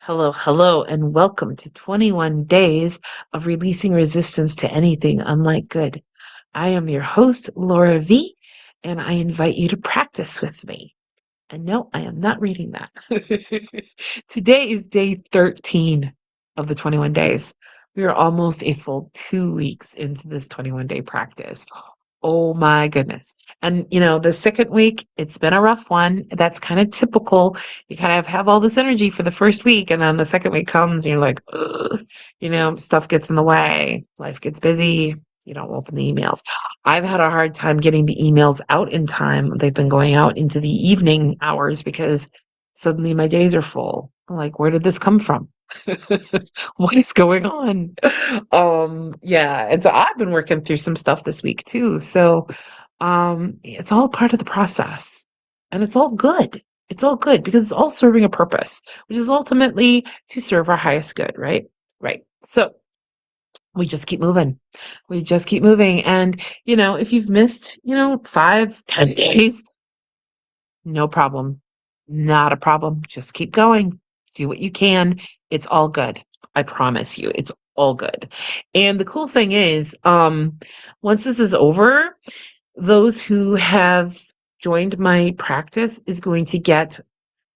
Hello, hello, and welcome to 21 Days of Releasing Resistance to Anything Unlike Good. I am your host, Laura V, and I invite you to practice with me. And no, I am not reading that. Today is day 13 of the 21 days. We are almost a full 2 weeks into this 21-day practice. Oh my goodness. And the second week, it's been a rough one. That's kind of typical. You kind of have all this energy for the first week, and then the second week comes and you're like, ugh, stuff gets in the way. Life gets busy. You don't open the emails. I've had a hard time getting the emails out in time. They've been going out into the evening hours because suddenly my days are full. I'm like, where did this come from? What is going on? Yeah, and so I've been working through some stuff this week too. So, it's all part of the process, and it's all good. It's all good because it's all serving a purpose, which is ultimately to serve our highest good, right? Right. So we just keep moving. We just keep moving. And, if you've missed, 5, 10 days, no problem. Not a problem. Just keep going. Do what you can. It's all good. I promise you, it's all good. And the cool thing is, once this is over, those who have joined my practice is going to get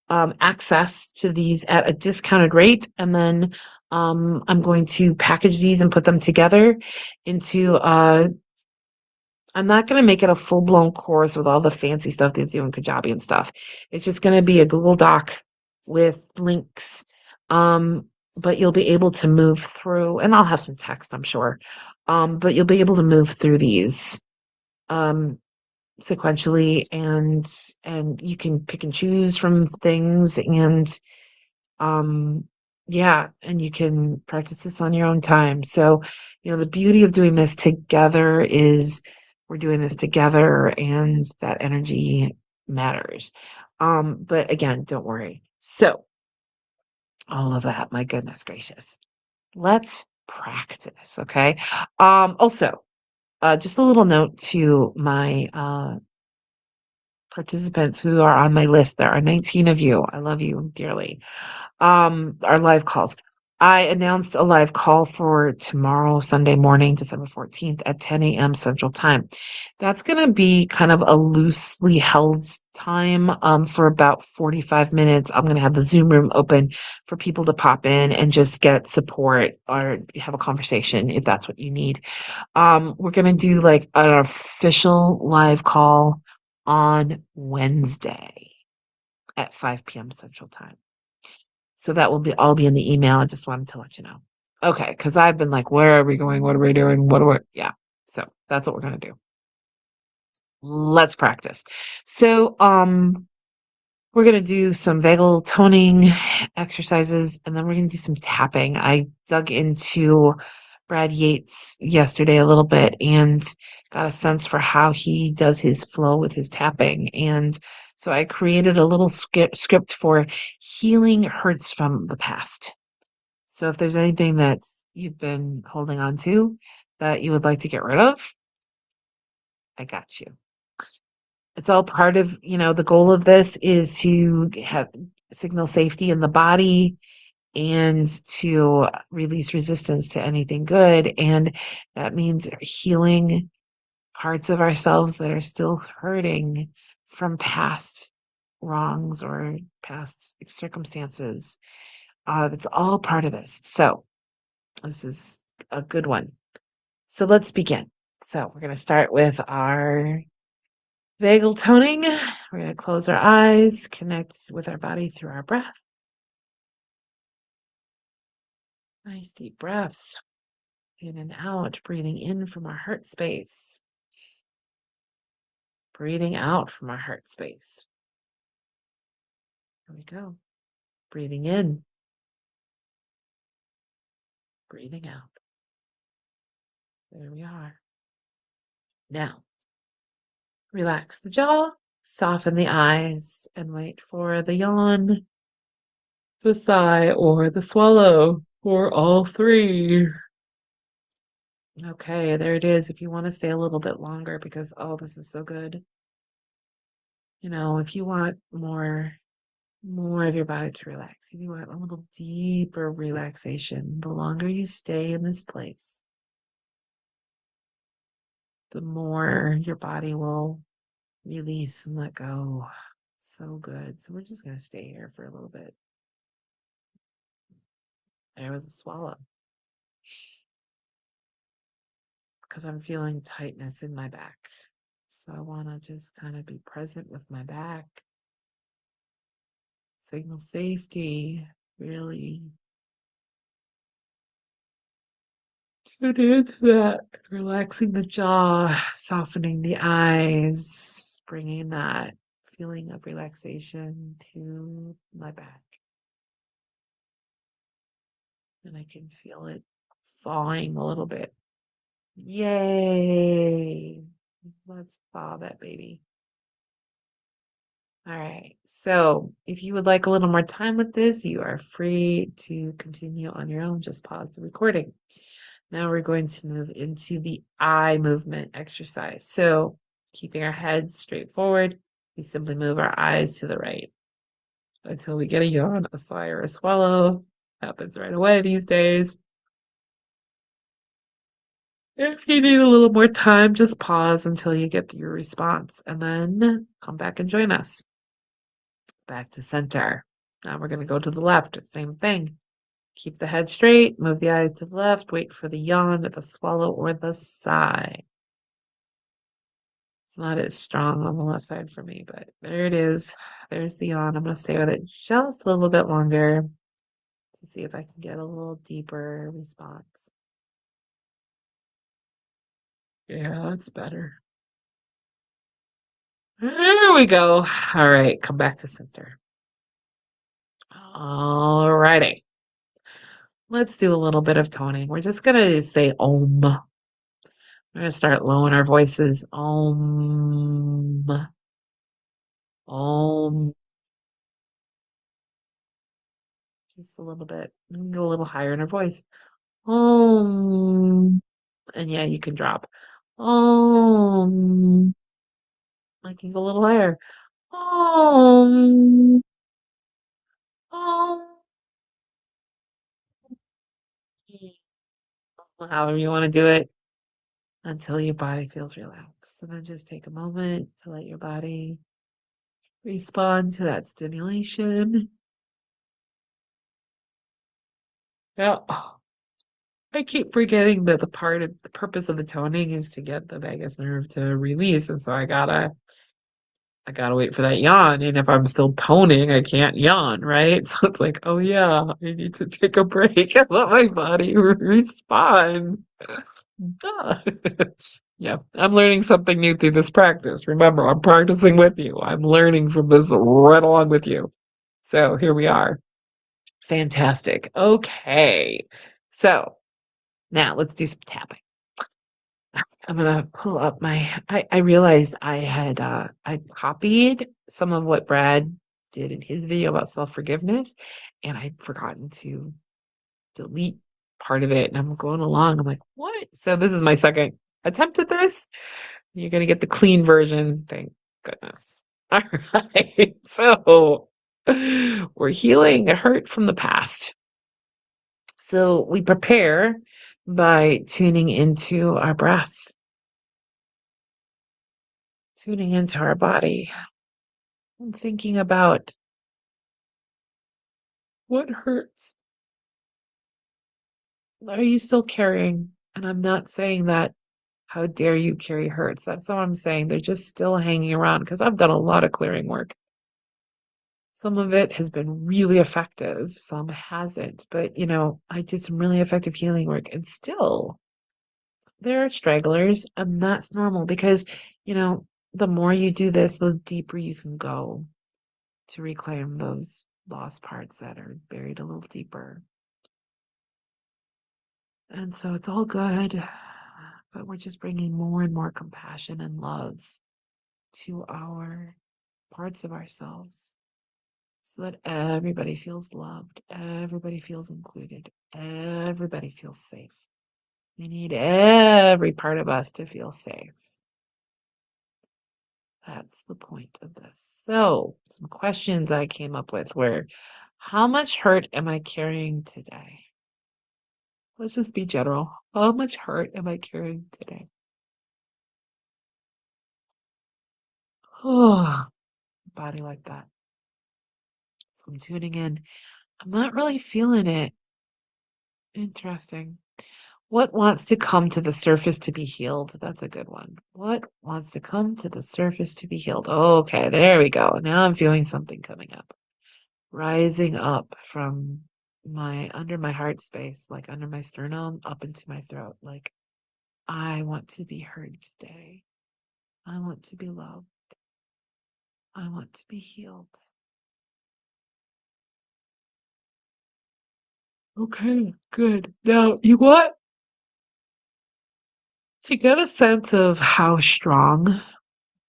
access to these at a discounted rate. And then I'm going to package these and put them together into I'm not going to make it a full blown course with all the fancy stuff they do in Kajabi and stuff. It's just going to be a Google Doc with links. Um, but you'll be able to move through, and I'll have some text, I'm sure. But you'll be able to move through these um, sequentially, and you can pick and choose from things, and um, yeah, and you can practice this on your own time. So, the beauty of doing this together is we're doing this together and that energy matters. But again, don't worry. So, all of that, my goodness gracious. Let's practice, okay? Also, just a little note to my participants who are on my list. There are 19 of you. I love you dearly. Our live calls. I announced a live call for tomorrow, Sunday morning, December 14th at 10 a.m. Central Time. That's going to be kind of a loosely held time for about 45 minutes. I'm going to have the Zoom room open for people to pop in and just get support or have a conversation if that's what you need. We're going to do like an official live call on Wednesday at 5 p.m. Central Time. So that will be all be in the email. I just wanted to let you know. Okay, because I've been like, where are we going? What are we doing? What do we yeah. So that's what we're gonna do. Let's practice. So we're gonna do some vagal toning exercises, and then we're gonna do some tapping. I dug into Brad Yates yesterday a little bit and got a sense for how he does his flow with his tapping. And so I created a little script for healing hurts from the past. So if there's anything that you've been holding on to that you would like to get rid of, I got you. It's all part of, the goal of this is to have signal safety in the body and to release resistance to anything good. And that means healing parts of ourselves that are still hurting from past wrongs or past circumstances. It's all part of this. So this is a good one. So let's begin. So we're going to start with our vagal toning. We're going to close our eyes, connect with our body through our breath. Nice deep breaths. In and out, breathing in from our heart space. Breathing out from our heart space. Here we go. Breathing in. Breathing out. There we are. Now, relax the jaw, soften the eyes, and wait for the yawn, the sigh, or the swallow, or all three. Okay, there it is. If you want to stay a little bit longer because, oh, this is so good. If you want more more of your body to relax. If you want a little deeper relaxation, the longer you stay in this place, the more your body will release and let go. So good. So we're just going to stay here for a little bit. There was a swallow because I'm feeling tightness in my back. So I want to just kind of be present with my back, signal safety, really tune into that, relaxing the jaw, softening the eyes, bringing that feeling of relaxation to my back. And I can feel it thawing a little bit. Yay! Let's thaw that baby. All right. So if you would like a little more time with this, you are free to continue on your own. Just pause the recording. Now we're going to move into the eye movement exercise. So keeping our heads straight forward, we simply move our eyes to the right until we get a yawn, a sigh, or a swallow. Happens right away these days. If you need a little more time, just pause until you get your response and then come back and join us. Back to center. Now we're going to go to the left. Same thing. Keep the head straight, move the eyes to the left, wait for the yawn, the swallow, or the sigh. It's not as strong on the left side for me, but there it is. There's the yawn. I'm going to stay with it just a little bit longer to see if I can get a little deeper response. Yeah, that's better. There we go. All right, come back to center. All righty. Let's do a little bit of toning. We're just going to say Om. We're going to start lowering our voices. Om. Om. Just a little bit. We can go a little higher in our voice. Om. And yeah, you can drop. Om. I can go a little higher. Om. Om. However you want to do it until your body feels relaxed. And then just take a moment to let your body respond to that stimulation. Yeah. I keep forgetting that the purpose of the toning is to get the vagus nerve to release. And so I gotta wait for that yawn. And if I'm still toning, I can't yawn, right? So it's like, oh yeah, I need to take a break and let my body respond. Duh. Yeah, I'm learning something new through this practice. Remember, I'm practicing with you. I'm learning from this right along with you. So here we are. Fantastic. Okay. So now let's do some tapping. I'm gonna pull up I realized I copied some of what Brad did in his video about self-forgiveness, and I'd forgotten to delete part of it. And I'm going along. I'm like, what? So this is my second attempt at this. You're gonna get the clean version. Thank goodness. All right. So we're healing a hurt from the past. So we prepare by tuning into our breath, tuning into our body, and thinking about what hurts. Are you still carrying? And I'm not saying that, how dare you carry hurts. That's all I'm saying. They're just still hanging around because I've done a lot of clearing work. Some of it has been really effective, some hasn't. But, I did some really effective healing work and still there are stragglers, and that's normal because, the more you do this, the deeper you can go to reclaim those lost parts that are buried a little deeper. And so it's all good, but we're just bringing more and more compassion and love to our parts of ourselves so that everybody feels loved, everybody feels included, everybody feels safe. We need every part of us to feel safe. That's the point of this. So, some questions I came up with were, how much hurt am I carrying today? Let's just be general. How much hurt am I carrying today? Oh, body like that. So I'm tuning in. I'm not really feeling it. Interesting. What wants to come to the surface to be healed? That's a good one. What wants to come to the surface to be healed? Okay, there we go. Now I'm feeling something coming up. Rising up from my under my heart space, like under my sternum, up into my throat. Like, I want to be heard today. I want to be loved. I want to be healed. Okay, good. Now, you what? To get a sense of how strong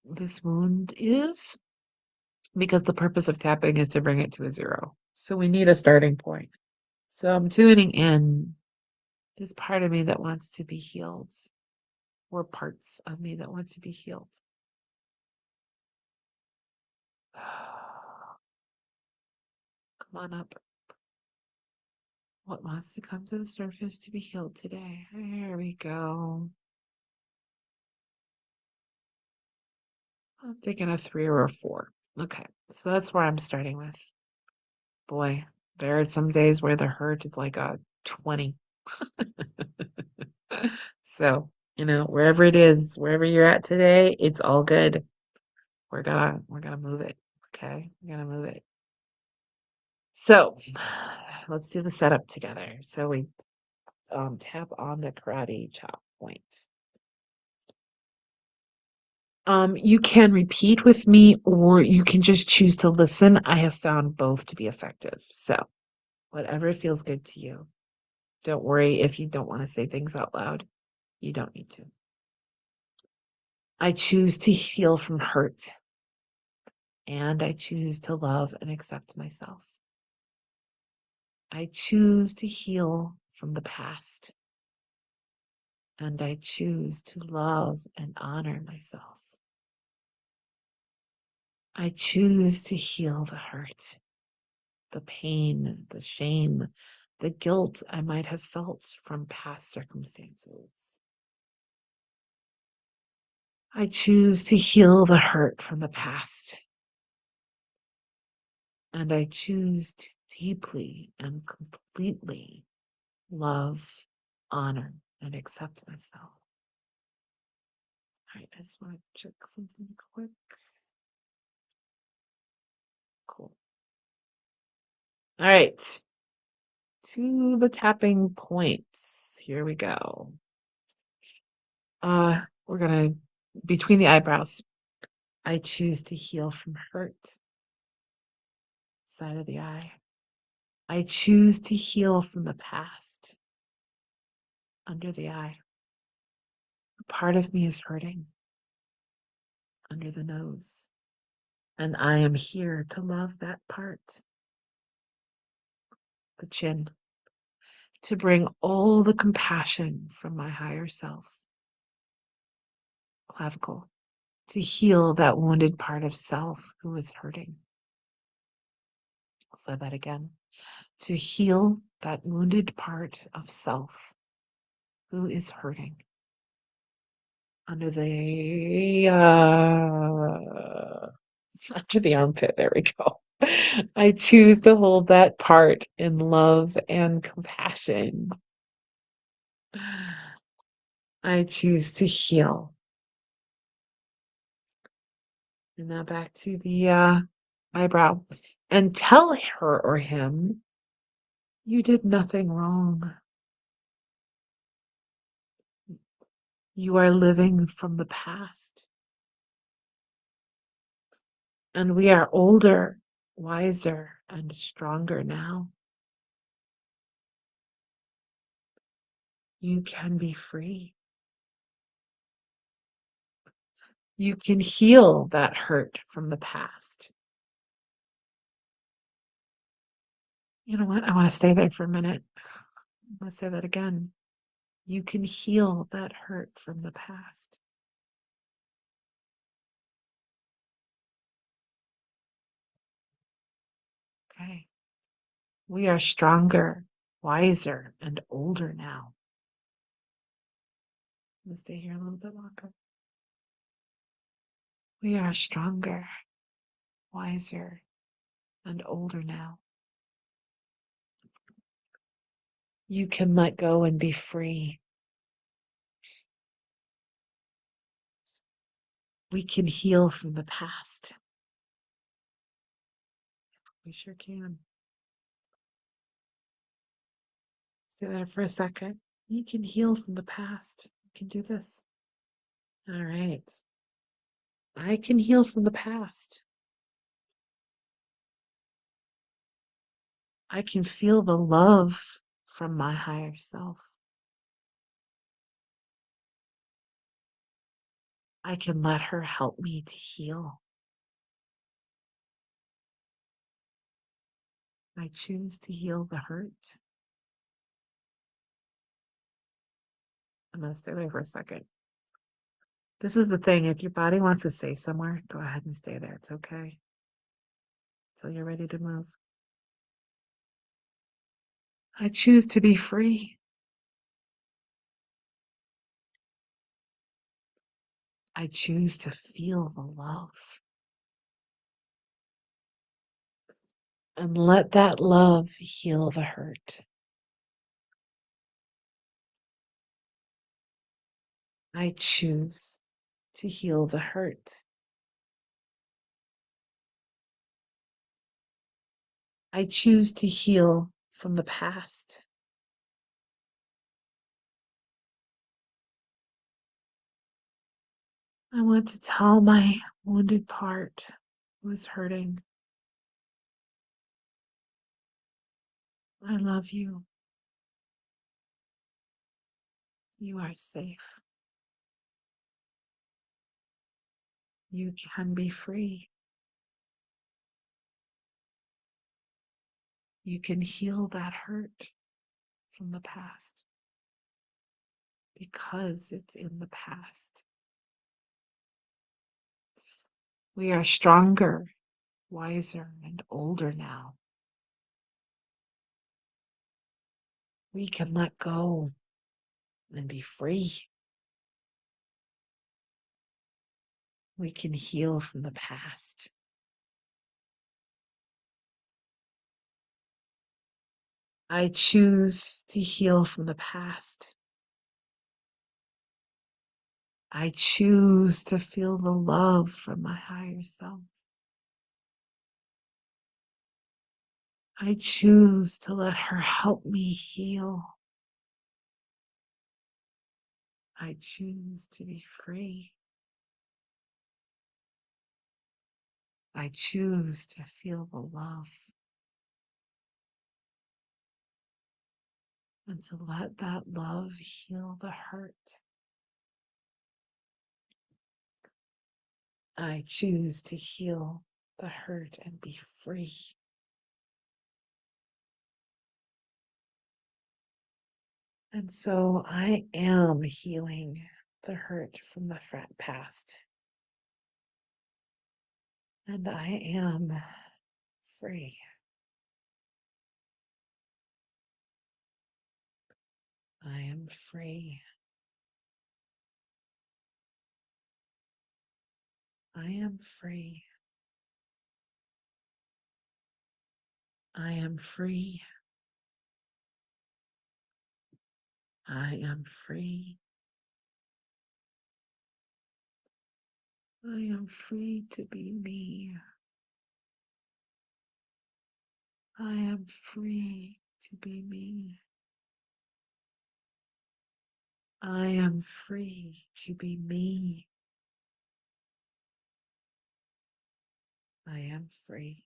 this wound is, because the purpose of tapping is to bring it to a zero. So we need a starting point. So I'm tuning in this part of me that wants to be healed, or parts of me that want to be healed. Come on up. What wants to come to the surface to be healed today? There we go. I'm thinking a 3 or a 4. Okay, so that's where I'm starting with. Boy, there are some days where the hurt is like a 20. So, wherever it is, wherever you're at today, it's all good. We're gonna move it. Okay? We're gonna move it. So, let's do the setup together. So we tap on the karate chop point. You can repeat with me, or you can just choose to listen. I have found both to be effective. So, whatever feels good to you. Don't worry if you don't want to say things out loud. You don't need to. I choose to heal from hurt, and I choose to love and accept myself. I choose to heal from the past, and I choose to love and honor myself. I choose to heal the hurt, the pain, the shame, the guilt I might have felt from past circumstances. I choose to heal the hurt from the past, and I choose to deeply and completely love, honor, and accept myself. All right, I just want to check something quick. Cool. All right, to the tapping points. Here we go. We're gonna, between the eyebrows, I choose to heal from hurt. Side of the eye. I choose to heal from the past. Under the eye. A part of me is hurting. Under the nose. And I am here to love that part. The chin. To bring all the compassion from my higher self. Clavicle. To heal that wounded part of self who is hurting. I'll say that again. To heal that wounded part of self who is hurting. Under the under the armpit, there we go. I choose to hold that part in love and compassion. I choose to heal. And now back to the eyebrow. And tell her or him you did nothing wrong. You are living from the past. And we are older, wiser, and stronger now. You can be free. You can heal that hurt from the past. You know what? I want to stay there for a minute. I'm going to say that again. You can heal that hurt from the past. Okay. We are stronger, wiser, and older now. I'm going to stay here a little bit longer. We are stronger, wiser, and older now. You can let go and be free. We can heal from the past. We sure can. Stay there for a second. You can heal from the past. You can do this. All right. I can heal from the past. I can feel the love from my higher self. I can let her help me to heal. I choose to heal the hurt. I'm going to stay there for a second. This is the thing. If your body wants to stay somewhere, go ahead and stay there. It's okay. Until you're ready to move. I choose to be free. I choose to feel the love. And let that love heal the hurt. I choose to heal the hurt. I choose to heal from the past. I want to tell my wounded part who is hurting, I love you. You are safe. You can be free. You can heal that hurt from the past because it's in the past. We are stronger, wiser, and older now. We can let go and be free. We can heal from the past. I choose to heal from the past. I choose to feel the love from my higher self. I choose to let her help me heal. I choose to be free. I choose to feel the love and to let that love heal the hurt. I choose to heal the hurt and be free. And so I am healing the hurt from the past. And I am free. I am free. I am free. I am free. I am free. I am free to be me. I am free to be me. I am free to be me. I am free.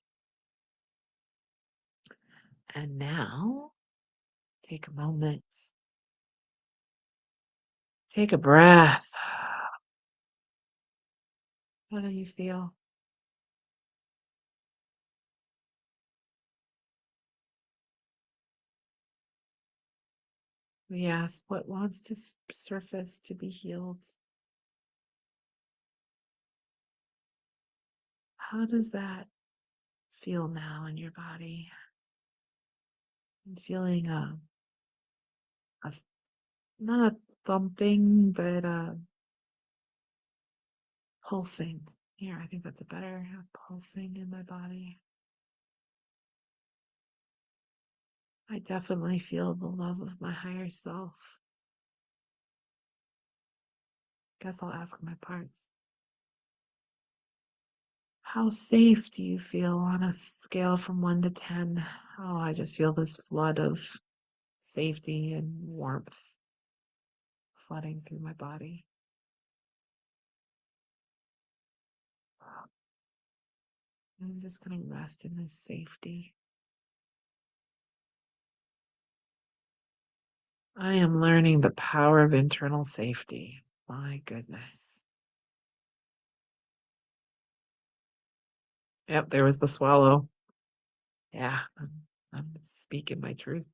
And now, take a moment. Take a breath. How do you feel? We ask what wants to surface to be healed. How does that feel now in your body? I'm feeling a not a thumping, but pulsing. Here, I think that's a better pulsing in my body. I definitely feel the love of my higher self. Guess I'll ask my parts. How safe do you feel on a scale from 1 to 10? Oh, I just feel this flood of safety and warmth flooding through my body. I'm just going to rest in this safety. I am learning the power of internal safety. My goodness. Yep, there was the swallow. Yeah, I'm speaking my truth.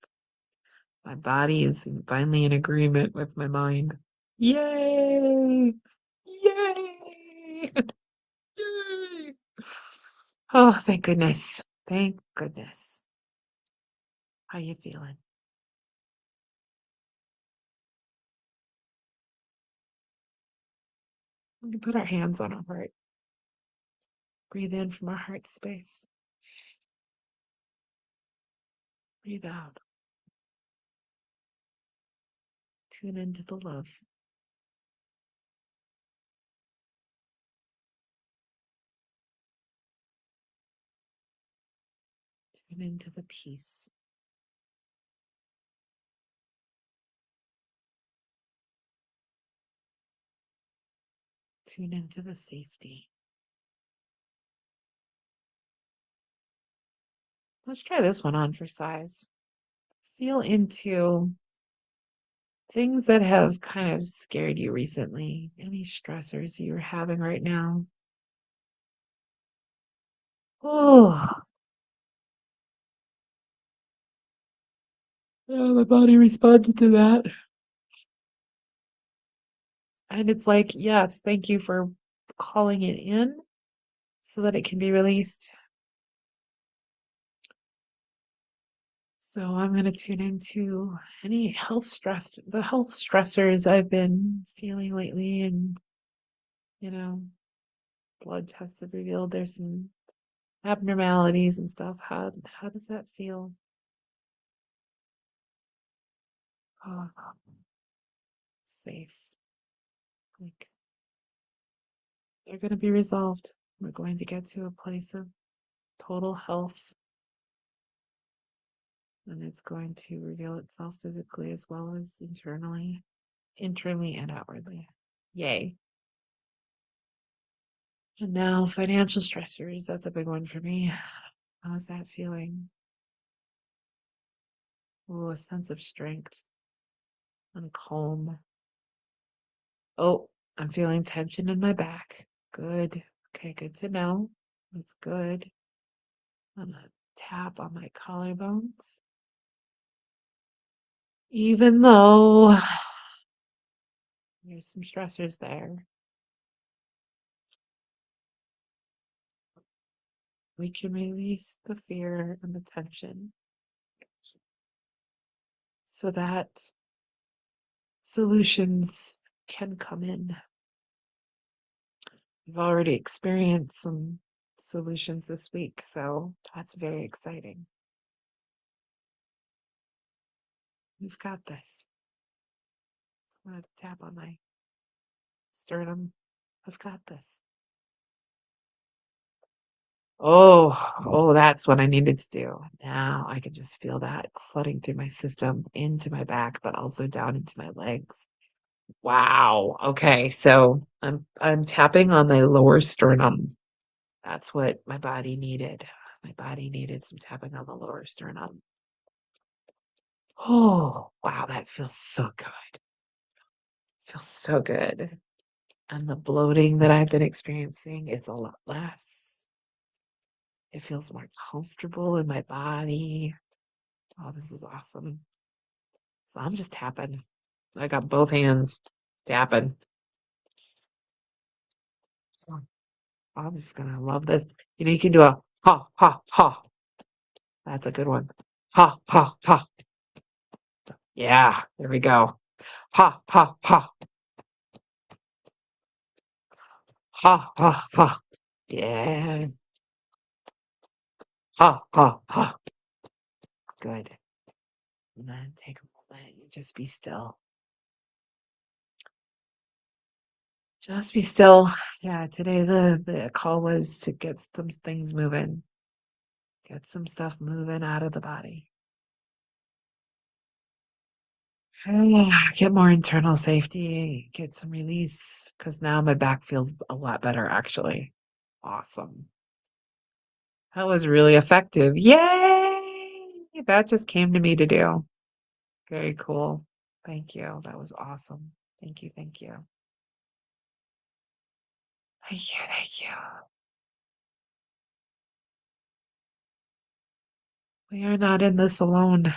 My body is finally in agreement with my mind. Yay! Yay! Yay! Oh, thank goodness. Thank goodness. How you feeling? We can put our hands on our heart. Breathe in from our heart space. Breathe out. Tune into the love. Tune into the peace. Tune into the safety. Let's try this one on for size. Feel into things that have kind of scared you recently. Any stressors you're having right now. Oh, yeah, my body responded to that. And it's like, yes, thank you for calling it in so that it can be released. So I'm going to tune into any the health stressors I've been feeling lately. And, you know, blood tests have revealed there's some abnormalities and stuff. How does that feel? Oh, safe. Like they're going to be resolved. We're going to get to a place of total health, and it's going to reveal itself physically as well as internally and outwardly. Yay. And now financial stressors, that's a big one for me. How's that feeling? Oh, a sense of strength and calm. Oh, I'm feeling tension in my back. Good. Okay, good to know. That's good. I'm gonna tap on my collarbones. Even though there's some stressors there, we can release the fear and the tension so that solutions can come in. We've already experienced some solutions this week, so that's very exciting. We've got this. I'm going to tap on my sternum. I've got this. Oh, that's what I needed to do. Now I can just feel that flooding through my system into my back, but also down into my legs. Wow. Okay, so I'm tapping on my lower sternum. That's what my body needed. My body needed some tapping on the lower sternum. Oh, wow, that feels so good. Feels so good. And the bloating that I've been experiencing, it's a lot less. It feels more comfortable in my body. Oh, this is awesome. So I'm just tapping. I got both hands tapping. So I'm just gonna love this. You know, you can do a Ha, ha, ha. That's a good one. Ha, ha, ha. Yeah, there we go. Ha, ha, ha. Ha, ha, ha. Yeah. Ha, ha, ha. Good. And then take a moment and just be still. Just be still. Yeah, today the call was to get some things moving. Get some stuff moving out of the body. Get more internal safety, get some release, because now my back feels a lot better, actually. Awesome. That was really effective. Yay! That just came to me to do. Very cool. Thank you. That was awesome. Thank you. Thank you. Thank you. Thank you. We are not in this alone.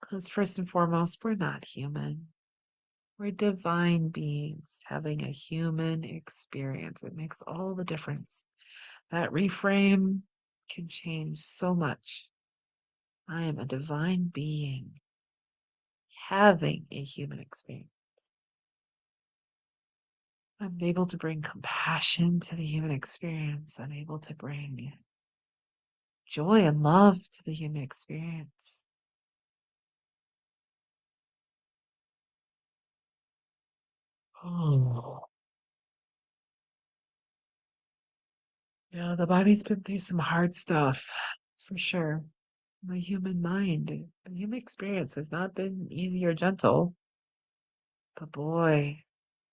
Because first and foremost, we're not human. We're divine beings having a human experience. It makes all the difference. That reframe can change so much. I am a divine being having a human experience. I'm able to bring compassion to the human experience. I'm able to bring joy and love to the human experience. Oh, yeah, the body's been through some hard stuff for sure. The human mind, the human experience has not been easy or gentle, but boy,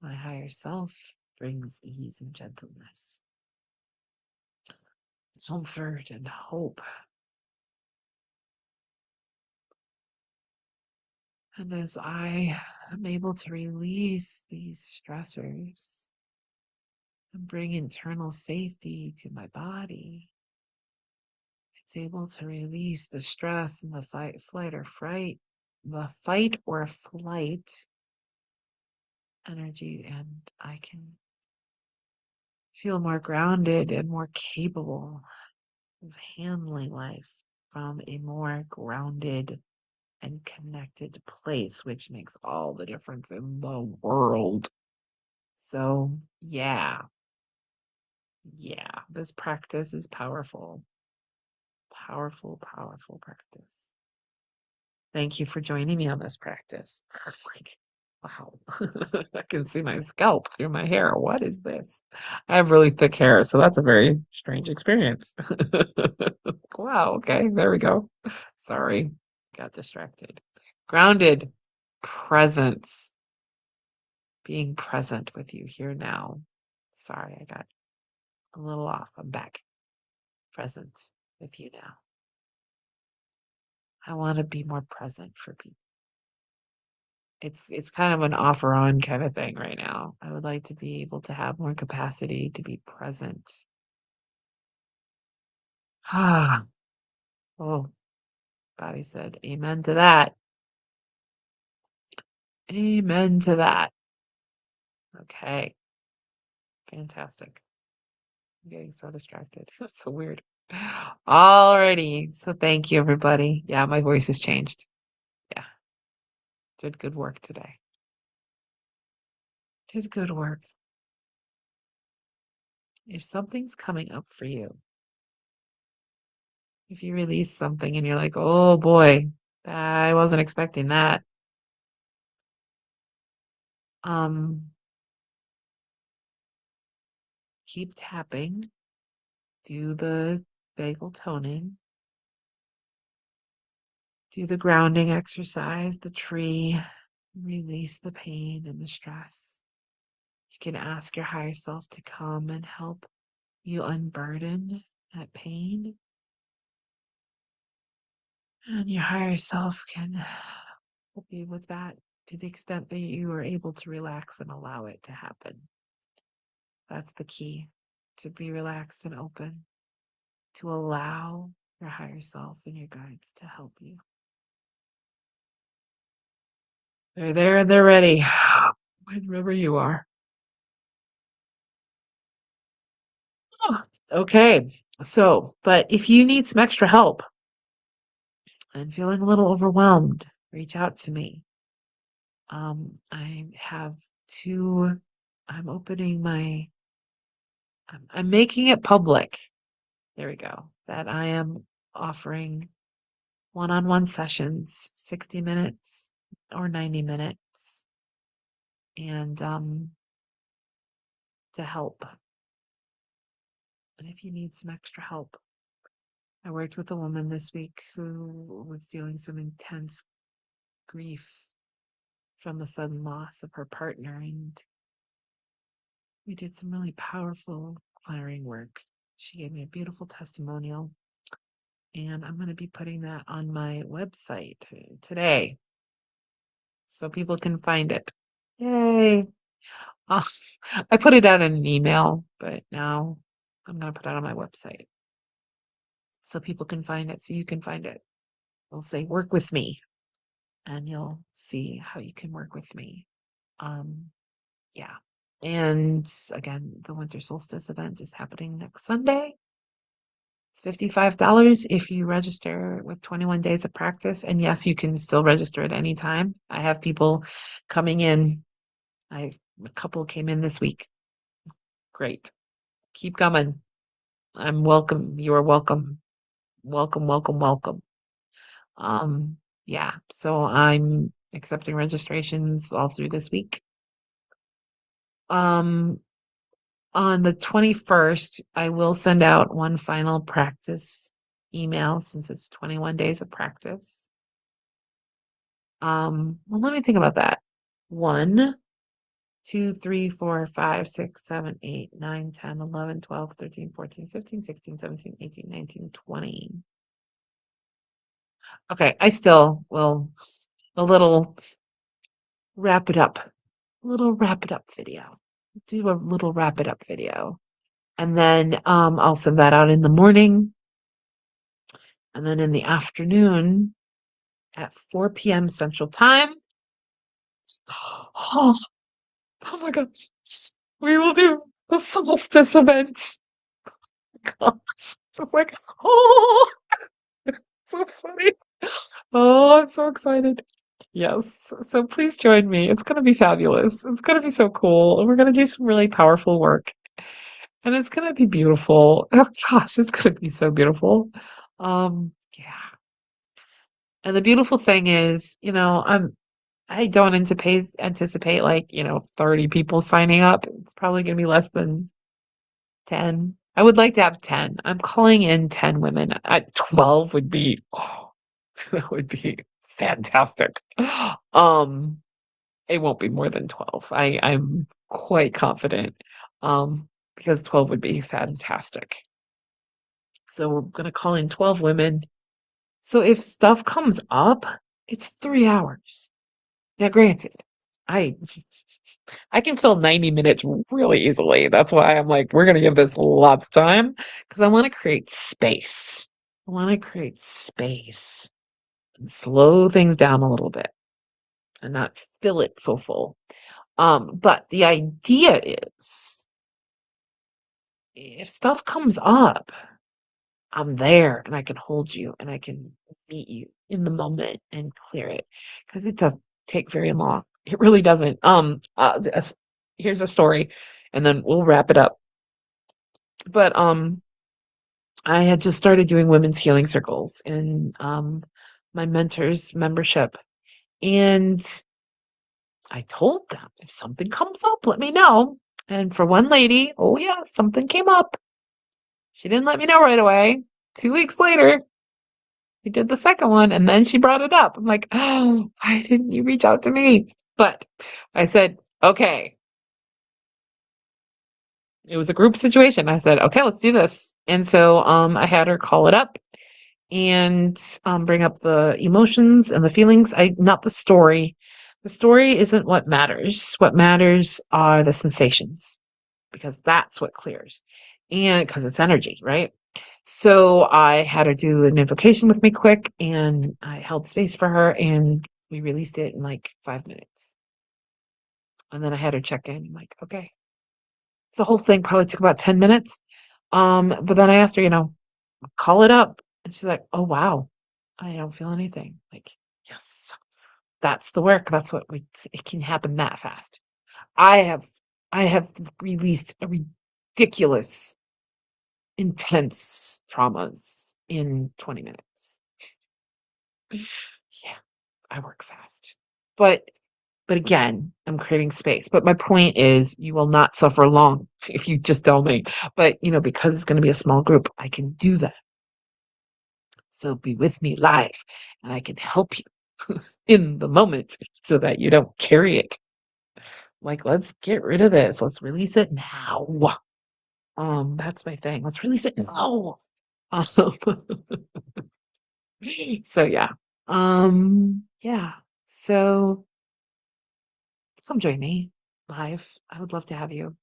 my higher self brings ease and gentleness, comfort and hope. And as I am able to release these stressors and bring internal safety to my body, it's able to release the stress and the fight or flight energy, and I can feel more grounded and more capable of handling life from a more grounded and connected place, which makes all the difference in the world. So, yeah, this practice is powerful. Powerful, powerful practice. Thank you for joining me on this practice. Like, wow, I can see my scalp through my hair. What is this? I have really thick hair, so that's a very strange experience. Wow, okay, there we go. Sorry, got distracted. Grounded presence, being present with you here now. Sorry, I got a little off. I'm back. Present with you now. I want to be more present for people. It's kind of an off or on kind of thing right now. I would like to be able to have more capacity to be present. Ah, oh, body said, amen to that. Amen to that. Okay, fantastic. I'm getting so distracted. That's so weird. Alrighty, so thank you, everybody. Yeah, my voice has changed. Yeah, did good work today. Did good work. If something's coming up for you, if you release something and you're like, oh boy, I wasn't expecting that. Um, keep tapping, do the vagal toning, do the grounding exercise, the tree, release the pain and the stress. You can ask your higher self to come and help you unburden that pain. And your higher self can help you with that to the extent that you are able to relax and allow it to happen. That's the key, to be relaxed and open, to allow your higher self and your guides to help you. They're there and they're ready whenever you are. Okay. So, but if you need some extra help and feeling a little overwhelmed, reach out to me. I have two, I'm opening my, I'm making it public. There we go. That I am offering one-on-one sessions, 60 minutes or 90 minutes, and to help. And if you need some extra help, I worked with a woman this week who was dealing some intense grief from the sudden loss of her partner, and we did some really powerful clearing work. She gave me a beautiful testimonial, and I'm going to be putting that on my website today so people can find it. Yay! Uh, I put it out in an email, but now I'm going to put it on my website so people can find it, so you can find it. I'll say, work with me, and you'll see how you can work with me. Um, yeah. And again, the winter solstice event is happening next Sunday. It's $55 if you register with 21 days of practice. And yes, you can still register at any time. I have people coming in. A couple came in this week. Great. Keep coming. I'm welcome. You are welcome. Welcome, welcome, welcome. Um, yeah. So I'm accepting registrations all through this week. Um, on the 21st, I will send out one final practice email since it's 21 days of practice. Well, let me think about that. 1, 2, 3, 4, 5, 6, 7, 8, 9, 10, 11, 12, 13, 14, 15, 16, 17, 18, 19, 20. Okay, I still will a little wrap it up. A little wrap it up video. Do a little wrap it up video. And then I'll send that out in the morning. And then in the afternoon at 4 p.m. Central Time. Oh, oh my gosh. We will do the solstice event. Gosh. Just like, oh, so funny. Oh, I'm so excited. Yes. So please join me. It's going to be fabulous. It's going to be so cool. And we're going to do some really powerful work. And it's going to be beautiful. Oh gosh, it's going to be so beautiful. Yeah. And the beautiful thing is, I don't anticipate like, 30 people signing up. It's probably going to be less than 10. I would like to have 10. I'm calling in 10 women. 12 would be, oh, that would be fantastic. Um, it won't be more than 12. I'm quite confident. Because 12 would be fantastic. So we're going to call in 12 women. So if stuff comes up, it's 3 hours. Now, granted, I I can fill 90 minutes really easily. That's why I'm like, we're going to give this lots of time because I want to create space. I want to create space and slow things down a little bit and not fill it so full. But the idea is if stuff comes up, I'm there and I can hold you and I can meet you in the moment and clear it because it doesn't take very long. It really doesn't. Here's a story and then we'll wrap it up. But I had just started doing women's healing circles in my mentor's membership. And I told them if something comes up, let me know. And for one lady, oh yeah, something came up. She didn't let me know right away. 2 weeks later, we did the second one, and then she brought it up. I'm like, oh, why didn't you reach out to me? But I said, okay. It was a group situation. I said, okay, let's do this. And so I had her call it up and bring up the emotions and the feelings. Not the story. The story isn't what matters. What matters are the sensations because that's what clears. And because it's energy, right? So I had her do an invocation with me quick and I held space for her and we released it in like 5 minutes. And then I had her check in. I'm like, okay. The whole thing probably took about 10 minutes. But then I asked her, call it up. And she's like, oh wow, I don't feel anything. Like, yes, that's the work. That's what it can happen that fast. I have I have released a ridiculous, intense traumas in 20 minutes. Yeah, I work fast. But but again, I'm creating space. But my point is you will not suffer long if you just tell me. But because it's going to be a small group, I can do that. So be with me live and I can help you in the moment so that you don't carry it. Like, let's get rid of this. Let's release it now. That's my thing. Let's release it now. Um, so yeah. Yeah. So come join me live. I would love to have you.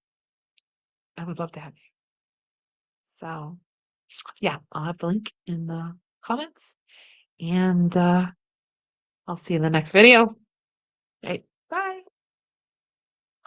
I would love to have you. So yeah, I'll have the link in the comments and I'll see you in the next video. Right. Bye.